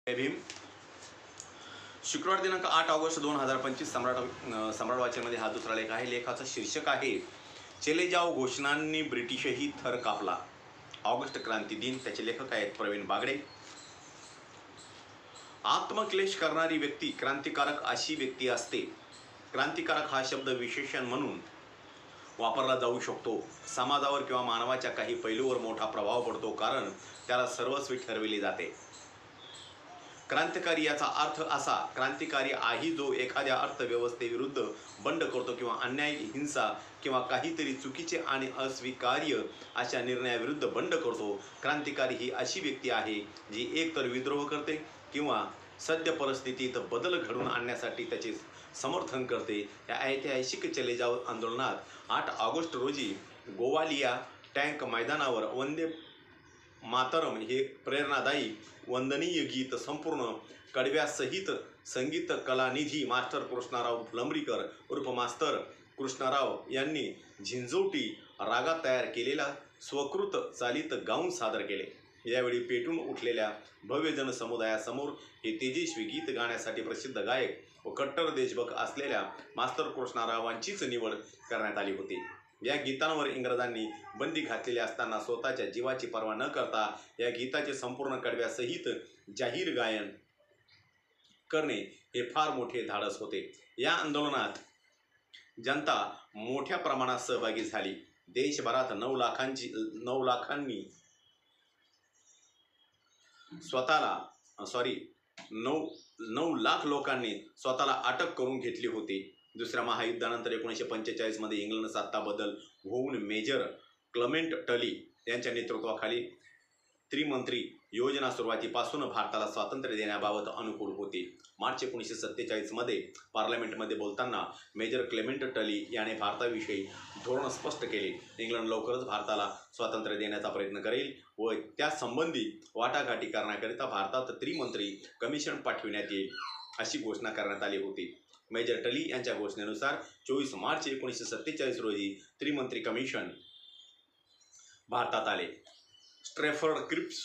जय भीम. शुक्रवार दिनांक 8 ऑगस्ट 2025 सम्राट वाचनमध्ये हा दुसरा लेख आहे. लेखाचं शीर्षक आहे चले जाओ घोषणांनी ब्रिटिशही थर कापला. ऑगस्ट क्रांती दिन. त्याचे लेखक आहेत प्रवीण बागडे. आत्मक्लेश करणारी व्यक्ती क्रांतिकारक अशी व्यक्ती असते. क्रांतिकारक हा शब्द विशेषण म्हणून वापरला जाऊ शकतो. समाजावर किंवा मानवाच्या काही पैलूवर मोठा प्रभाव पडतो, कारण त्याला सर्वस्वी ठरविले जाते. क्रांतिकारी याचा अर्थ असा, क्रांतिकारी आहे जो एखाद्या अर्थव्यवस्थेविरुद्ध बंड करतो किंवा अन्याय, हिंसा किंवा काहीतरी चुकीचे आणि अस्वीकार्य अशा निर्णयाविरुद्ध बंड करतो. क्रांतिकारी ही अशी व्यक्ती आहे जी एकतर विद्रोह करते किंवा सद्य परिस्थितीत बदल घडवून आणण्यासाठी त्याचे समर्थन करते. या ऐतिहासिक चले जाओ आंदोलनात 8 ऑगस्ट रोजी गोवालिया टँक मैदानावर वंदे मातरम हे प्रेरणादायी वंदनीय गीत संपूर्ण कडव्यासहित संगीत कलानिधी मास्टर कृष्णाराव फुलंब्रीकर उर्फ मास्तर कृष्णाराव यांनी झिंझोटी रागात तयार केलेला स्वकृत चालित गाऊन सादर केले. यावेळी पेटून उठलेल्या भव्य जनसमुदायासमोर हे तेजस्वी गीत गाण्यासाठी प्रसिद्ध गायक व कट्टर देशभक्त असलेल्या मास्तर कृष्णारावांचीच निवड करण्यात आली होती. या गीतांवर इंग्रजांनी बंदी घातलेली असताना स्वतःच्या जीवाची पर्वा न करता या गीताचे संपूर्ण कडव्यासहित जाहीर गायन करणे हे फार मोठे धाडस होते. या आंदोलनात जनता मोठ्या प्रमाणात सहभागी झाली. देशभरात 9 लाख लोकांनी स्वतःला अटक करून घेतली होती. दुसऱ्या महायुद्धानंतर 1945 मध्ये इंग्लंड सत्ता बदल होऊन मेजर क्लेमेंट टली यांच्या नेतृत्वाखाली त्रिमंत्री योजना सुरुवातीपासून भारताला स्वातंत्र्य देण्याबाबत अनुकूल होती. मार्च 1947 मध्ये पार्लमेंटमध्ये बोलताना मेजर क्लेमेंट टली याने भारताविषयी धोरण स्पष्ट केले. इंग्लंड लवकरच भारताला स्वातंत्र्य देण्याचा प्रयत्न करेल व त्यासंबंधी वाटाघाटी करण्याकरिता भारतात त्रिमंत्री कमिशन पाठविण्यात येईल अशी घोषणा करण्यात आली होती. मेजर टली यांच्या घोषणेनुसार 24 मार्च 1947 रोजी त्रिमंत्री कमिशन भारतात आले. Stafford Cripps,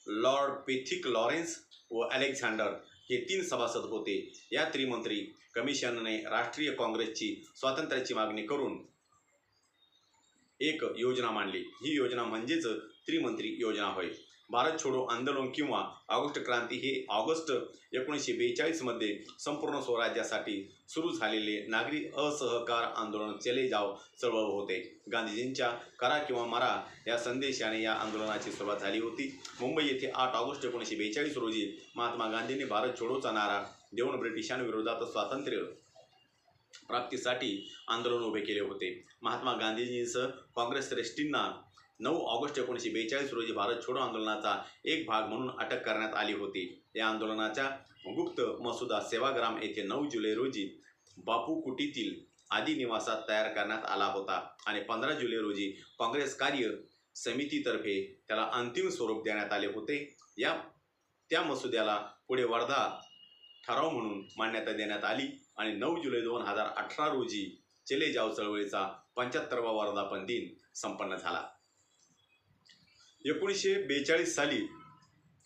Lord Pethick Lawrence व अलेक्झांडर हे 3 सभासद होते. या त्रिमंत्री कमिशनने राष्ट्रीय काँग्रेसची स्वातंत्र्याची मागणी करून एक योजना मांडली. ही योजना म्हणजेच त्रिमंत्री योजना होय. भारत छोडो आंदोलन किंवा ऑगस्ट क्रांती हे ऑगस्ट 1942 मध्ये संपूर्ण स्वराज्यासाठी सुरू झालेले नागरी असहकार आंदोलन चले जाओ चळवळ होते. गांधीजींच्या करा किंवा मरा या संदेशाने या आंदोलनाची सुरुवात झाली होती. मुंबई येथे 8 ऑगस्ट 1942 रोजी महात्मा गांधींनी भारत छोडोचा नारा देऊन ब्रिटिशांविरोधात स्वातंत्र्य प्राप्तीसाठी आंदोलन उभे केले होते. महात्मा गांधीजींसह काँग्रेस श्रेष्ठींना 9 ऑगस्ट 1942 रोजी भारत छोडो आंदोलनाचा एक भाग म्हणून अटक करण्यात आली होती. या आंदोलनाचा गुप्त मसुदा सेवाग्राम येथे 9 जुलै रोजी बापू कुटीतील आदी निवासात तयार करण्यात आला होता आणि 15 जुलै रोजी काँग्रेस कार्य समितीतर्फे त्याला अंतिम स्वरूप देण्यात आले होते. त्या मसुद्याला पुढे वर्धा ठराव म्हणून मान्यता देण्यात आली आणि 9 जुलै 2018 रोजी चले जाओ चळवळीचा 75वा वर्धापन दिन संपन्न झाला. 1942 साली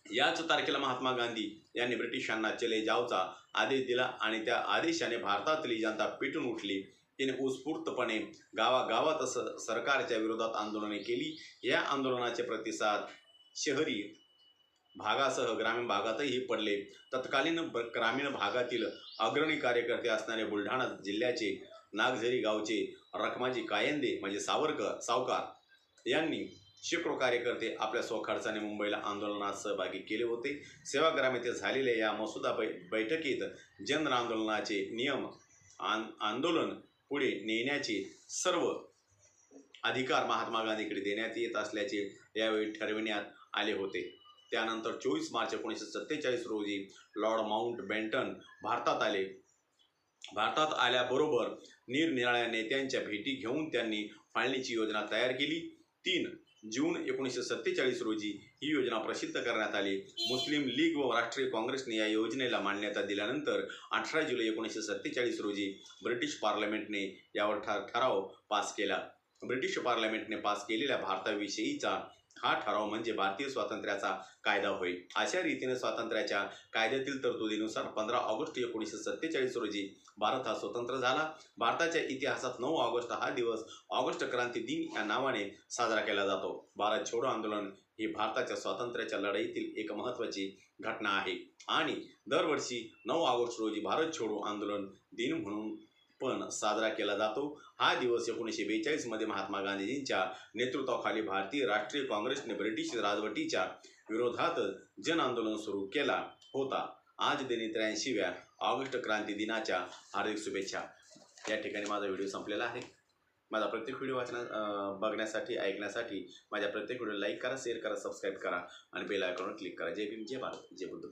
याच तारखेला महात्मा गांधी यांनी ब्रिटिशांना चले जाओचा आदेश दिला आणि त्या आदेशाने भारतातली जनता पेटून उठली. तिने उत्स्फूर्तपणे गावागावात सरकारच्या विरोधात आंदोलने केली. या आंदोलनाचे प्रतिसाद शहरी भागासह ग्रामीण भागातही पडले. तत्कालीन ग्रामीण भागातील अग्रणी कार्यकर्ते असणारे बुलढाणा जिल्ह्याचे नागझरी गावचे रखमाजी कायंदे म्हणजे सावकार यांनी शेकडो कार्यकर्ते आपल्या स्वखर्चाने मुंबईला आंदोलनात सहभागी केले होते. सेवाग्राम येथे झालेल्या या मसुदा बैठकीत जन आंदोलनाचे नियम, आंदोलन पुढे नेण्याचे सर्व अधिकार महात्मा गांधीकडे देण्यात येत असल्याचे यावेळी ठरविण्यात आले होते. त्यानंतर 24 मार्च 1947 रोजी लॉर्ड माउंटबॅटन भारतात आले. भारतात आल्याबरोबर निरनिराळ्या नेत्यांच्या भेटी घेऊन त्यांनी फाळणीची योजना तयार केली. 3 जून 1947 रोजी ही योजना प्रसिद्ध करण्यात आली. मुस्लिम लीग व राष्ट्रीय काँग्रेसने या योजनेला मान्यता दिल्यानंतर 18 जुलै 1947 रोजी ब्रिटिश पार्लमेंटने यावर ठराव पास केला. ब्रिटिश पार्लमेंटने पास केलेल्या भारताविषयीचा हा ठराव म्हणजे भारतीय स्वातंत्र्याचा कायदा होय. अशा रीतीने स्वातंत्र्याच्या कायद्यातील तरतुदीनुसार 15 ऑगस्ट 1947 रोजी भारत हा स्वतंत्र झाला. भारताच्या इतिहासात 9 ऑगस्ट हा दिवस ऑगस्ट क्रांती दिन या नावाने साजरा केला जातो. भारत छोडो आंदोलन ही भारताच्या स्वातंत्र्याच्या लढाईतील एक महत्त्वाची घटना आहे आणि दरवर्षी 9 ऑगस्ट रोजी भारत छोडो आंदोलन दिन म्हणून पण साजरा केला जातो. हा दिवस 1942 मध्ये महात्मा गांधीजींच्या नेतृत्वाखाली भारतीय राष्ट्रीय काँग्रेसने ब्रिटिश राजवटीच्या विरोधात जन आंदोलन सुरू केला होता. आज दिनी 83व्या ऑगस्ट क्रांती दिनाच्या हार्दिक शुभेच्छा. या ठिकाणी माझा व्हिडिओ संपलेला आहे. माझा प्रत्येक व्हिडिओ बघण्यासाठी ऐकण्यासाठी माझ्या प्रत्येक व्हिडिओ लाईक करा, शेअर करा, सबस्क्राईब करा आणि बेल आयकॉनवर क्लिक करा. जय भीम, जय भारत, जय बुद्ध.